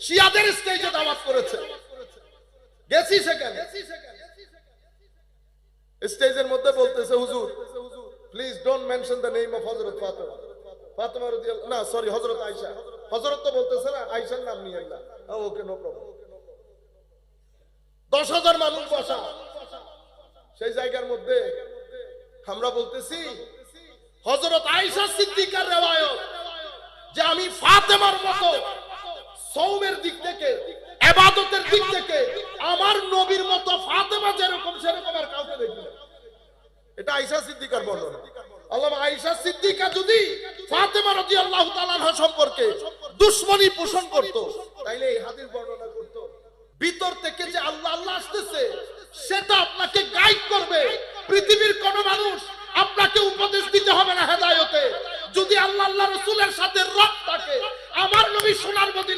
শিয়াদের স্টেজে দাওয়াত করেছে, গেছি সেখানে। স্টেজের মধ্যে বলতেছে, হুজুর please don't mention the name of হযরত ফাতেমা। ফাতেমা রাদিয়াল্লাহু, না সরি, হযরত আয়েশা। হযরত তো বলতেছে না, আয়েশার নাম নিয়েন না। ওকে, নো প্রবলেম। 10,000 মানুষ বসা সেই জায়গার মধ্যে আমরা বলতেছি, হযরত আয়েশা সিদ্দিকার রিওয়ায়াত যে আমি ফাতেমার মতো সওমের দিক থেকে, ইবাদতের দিক থেকে আমার নবীর মতো ফাতেমা যেরকম সেরকম আর কাউকে দেখি না। এটা আয়েশা সিদ্দিকার বর্ণনা। আল্লামা আয়েশা সিদ্দিকা যদি ফাতেমা রাদিয়াল্লাহু তাআলা আনহা সম্পর্কে দুশমনী পোষণ করত, তাইলে এই হাদিস বর্ণনা করত। ভিতর থেকে যে আল্লাহ আল্লাহ আসতেছে, সেটা আপনাকে গাইড করবে। পৃথিবীর কোন মানুষ আপনাকে উপদেশ দিতে হবে না হেদায়েতে। যদি আল্লাহ আল্লাহ রাসূলের সাথে রব থাকে, আমার নবী সোনার মদিনা